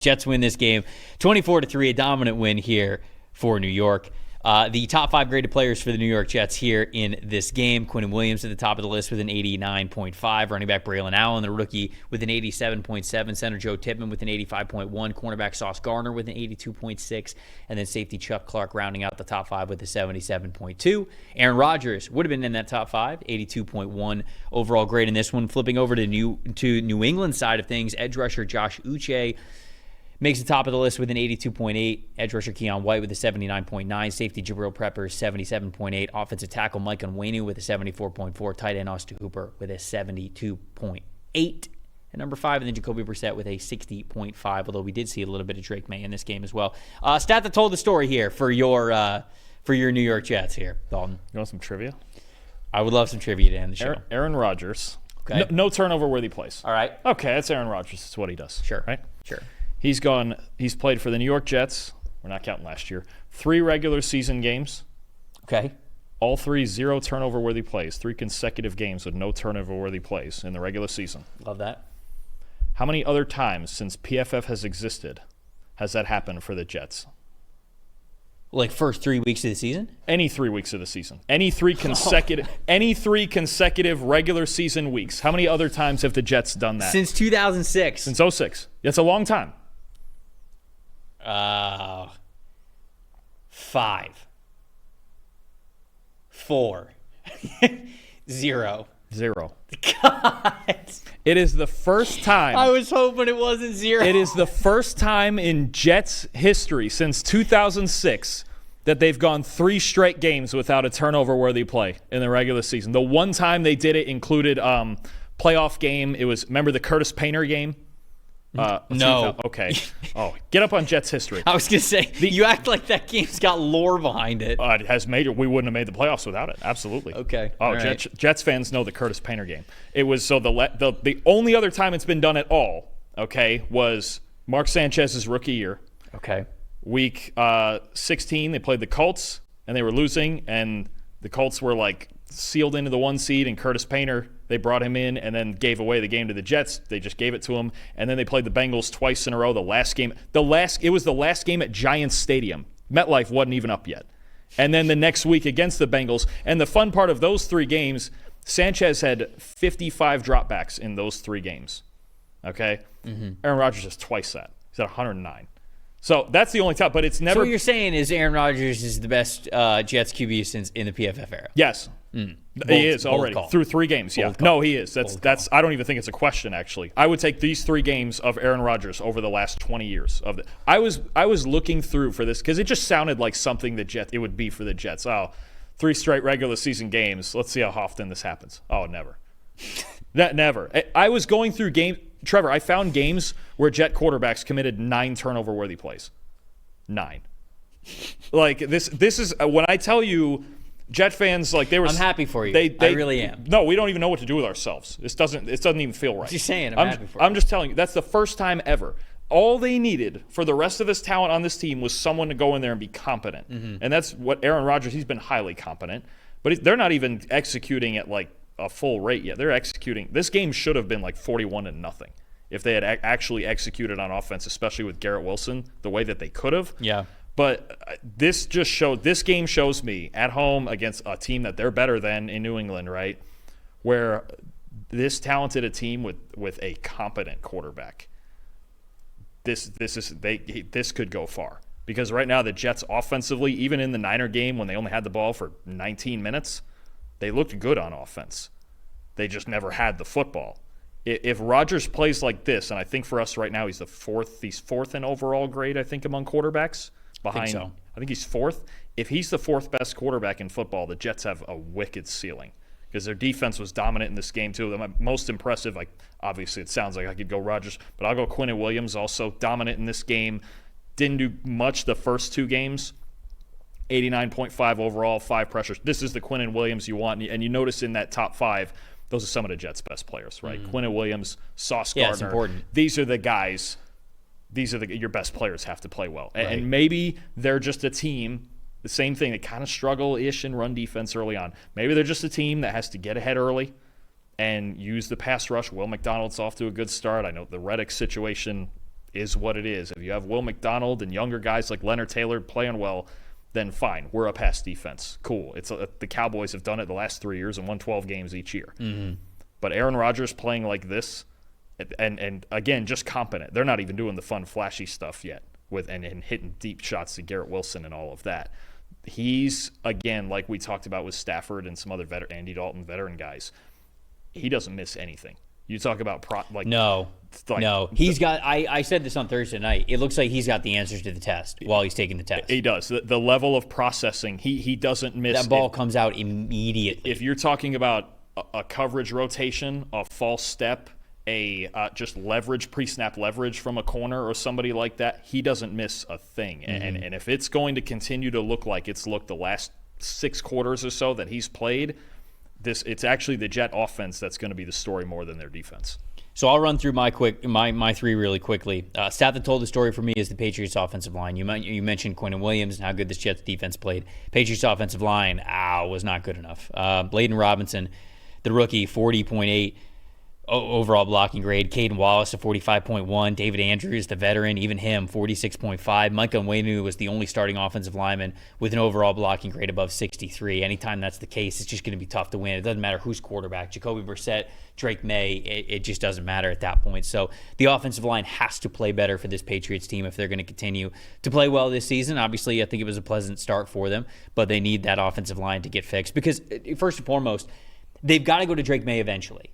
Jets win this game 24-3, a dominant win here for New York. The top 5 graded players for the New York Jets here in this game. Quinnen Williams at the top of the list with an 89.5. Running back Braylon Allen, the rookie, with an 87.7. Center Joe Tippmann with an 85.1. Cornerback Sauce Gardner with an 82.6. And then safety Chuck Clark rounding out the top 5 with a 77.2. Aaron Rodgers would have been in that top 5, 82.1 overall grade in this one. Flipping over to New England side of things, edge rusher Josh Uche makes the top of the list with an 82.8. Edge rusher Keon White with a 79.9. Safety Jabril Prepper, 77.8. Offensive tackle Mike Onwenu with a 74.4. Tight end Austin Hooper with a 72.8. And number 5, and then Jacoby Brissett with a 60.5, although we did see a little bit of Drake May in this game as well. Stat that told the story here for your New York Jets here, Dalton. You want some trivia? I would love some trivia to end the show. Aaron Rodgers. Okay. No turnover-worthy plays. All right. Okay, that's Aaron Rodgers. That's what he does. Sure. Right? Sure. He's played for the New York Jets. We're not counting last year. 3 regular season games. Okay. All 3 0 turnover-worthy plays. 3 consecutive games with no turnover-worthy plays in the regular season. Love that. How many other times since PFF has existed has that happened for the Jets? Like first 3 weeks of the season? Any 3 weeks of the season. Any 3 consecutive regular season weeks. How many other times have the Jets done that? Since 2006. Since 2006. That's a long time. 5, 4, 0. 0. God. It is the first time. I was hoping it wasn't 0. It is the first time in Jets history since 2006 that they've gone 3 straight games without a turnover-worthy play in the regular season. The one time they did it included playoff game. It was, remember the Curtis Painter game? No. Okay. Oh, get up on Jets history. I was going to say, you act like that game's got lore behind it. It has major. We wouldn't have made the playoffs without it. Absolutely. Okay. Oh, Jets fans know the Curtis Painter game. It was so the only other time it's been done at all, okay, was Mark Sanchez's rookie year. Okay. Week 16, they played the Colts, and they were losing, and the Colts were like sealed into the 1 seed, and Curtis Painter, they brought him in and then gave away the game to the Jets. They just gave it to him, and then they played the Bengals twice in a row. It was the last game at Giants Stadium. MetLife wasn't even up yet. And then the next week against the Bengals, and the fun part of those 3 games, Sanchez had 55 dropbacks in those 3 games. Okay? Mm-hmm. Aaron Rodgers has twice that. He's at 109. So that's the only time, but it's never. So what you're saying is Aaron Rodgers is the best Jets QB since in the PFF era. Yes, he is already through 3 games. Yeah, no, he is. That's. I don't even think it's a question. Actually, I would take these 3 games of Aaron Rodgers over the last 20 years of the. I was looking through for this because it just sounded like something it would be for the Jets. Oh, 3 straight regular season games. Let's see how often this happens. Oh, never. Never. I was going through games. Trevor, I found games where Jet quarterbacks committed 9 turnover-worthy plays. 9. Like, this is when I tell you Jet fans, like, they were. I'm happy for you. I really am. No, we don't even know what to do with ourselves. It doesn't even feel right. Just saying, I'm happy for you. I'm just telling you, that's the first time ever. All they needed for the rest of this talent on this team was someone to go in there and be competent. Mm-hmm. And that's what Aaron Rodgers, he's been highly competent. But they're not even executing at, like, a full rate yet. They're executing. This game should have been like 41-0 if they had actually executed on offense, especially with Garrett Wilson, the way that they could have. Yeah. But this game shows me at home against a team that they're better than in New England, right? Where this talented a team with a competent quarterback, this could go far. Because right now the Jets offensively, even in the Niner game when they only had the ball for 19 minutes, they looked good on offense. They just never had the football. If Rodgers plays like this, and I think for us right now he's fourth in overall grade, I think, among quarterbacks. I think he's 4th. If he's the 4th best quarterback in football, the Jets have a wicked ceiling because their defense was dominant in this game too. The most impressive, like obviously it sounds like I could go Rodgers, but I'll go Quinnen Williams, also dominant in this game. Didn't do much the first 2 games. 89.5 overall, 5 pressures. This is the Quinnen Williams you want. And you notice in that top 5, those are some of the Jets' best players, right? Quinnen Williams, Sauce Gardner. Yeah, it's important. These are the guys. Your best players have to play well. Right. And maybe they're just a team, the same thing, that kind of struggle-ish in run defense early on. Maybe they're just a team that has to get ahead early and use the pass rush. Will McDonald's off to a good start. I know the Reddick situation is what it is. If you have Will McDonald and younger guys like Leonard Taylor playing well, then fine. We're a pass defense. Cool. It's the Cowboys have done it the last 3 years and won 12 games each year. Mm-hmm. But Aaron Rodgers playing like this, and again, just competent. They're not even doing the fun, flashy stuff yet and hitting deep shots to Garrett Wilson and all of that. He's, again, like we talked about with Stafford and some other Andy Dalton veteran guys, he doesn't miss anything. You talk about No. He's got. I said this on Thursday night. It looks like he's got the answers to the test while he's taking the test. He does. The level of processing, he doesn't miss. That ball comes out immediately. If you're talking about a coverage rotation, a false step, just leverage, pre-snap leverage from a corner or somebody like that, he doesn't miss a thing. Mm-hmm. And if it's going to continue to look like it's looked the last 6 quarters or so that he's played, it's actually the Jet offense that's going to be the story more than their defense. So I'll run through my 3 really quickly. Stat that told the story for me is the Patriots offensive line. You mentioned Quinnen Williams and how good this Jets defense played. Patriots offensive line, was not good enough. Bladen Robinson, the rookie, 40.8 overall blocking grade. Caden Wallace, a 45.1. David Andrews, the veteran, even him, 46.5. Micah Onwenu was the only starting offensive lineman with an overall blocking grade above 63. Anytime that's the case, it's just going to be tough to win. It doesn't matter who's quarterback. Jacoby Brissett, Drake May, it just doesn't matter at that point. So the offensive line has to play better for this Patriots team if they're going to continue to play well this season. Obviously, I think it was a pleasant start for them, but they need that offensive line to get fixed because, first and foremost, they've got to go to Drake May eventually.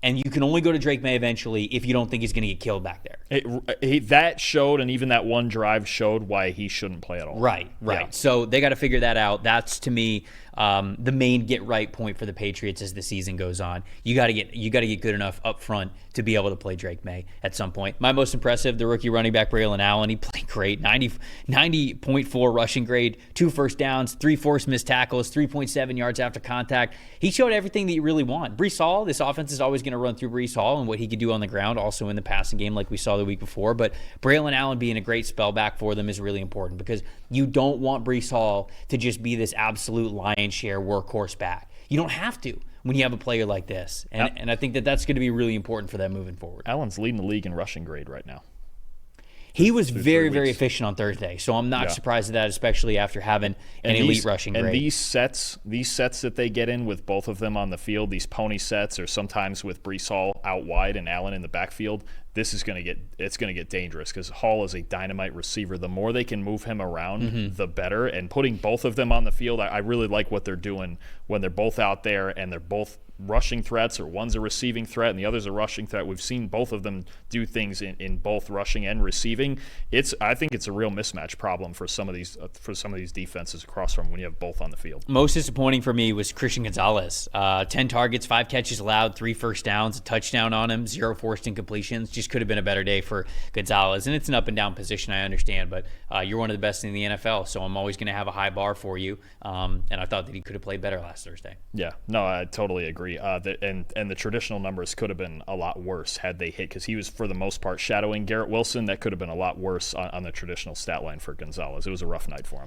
And you can only go to Drake May eventually if you don't think he's going to get killed back there. That showed, and even that one drive showed why he shouldn't play at all. Right. Yeah. So they got to figure that out. That's, to me, the main get-right point for the Patriots as the season goes on. You got to get good enough up front to be able to play Drake May at some point. My most impressive, the rookie running back Braylon Allen. He played great. 90.4 rushing grade, 2 first downs, 3 forced missed tackles, 3.7 yards after contact. He showed everything that you really want. Breece Hall, this offense is always going to run through Breece Hall and what he could do on the ground, also in the passing game like we saw the week before. But Braylon Allen being a great spell back for them is really important because you don't want Breece Hall to just be this absolute lion's share workhorse back. You don't have to when you have a player like this. And I think that's going to be really important for them moving forward. Allen's leading the league in rushing grade right now. He was very, very efficient on Thursday, so I'm not surprised at that, especially after having an elite rushing grade. And these sets that they get in with both of them on the field, these pony sets, or sometimes with Breece Hall out wide and Allen in the backfield, it's going to get dangerous because Hall is a dynamite receiver. The more they can move him around, the better. And putting both of them on the field, I really like what they're doing when they're both out there and they're both rushing threats, or one's a receiving threat and the other's a rushing threat. We've seen both of them do things in both rushing and receiving. I think it's a real mismatch problem for some of these defenses across from when you have both on the field. Most disappointing for me was Christian Gonzalez. 10 targets, 5 catches allowed, 3 first downs, a touchdown on him, 0 forced incompletions. Just could have been a better day for Gonzalez. And it's an up and down position, I understand, but you're one of the best in the NFL, so I'm always going to have a high bar for you. And I thought that he could have played better last Thursday. Yeah, no, I totally agree. And the traditional numbers could have been a lot worse had they hit, because he was, for the most part, shadowing Garrett Wilson. That could have been a lot worse on the traditional stat line for Gonzalez. It was a rough night for him.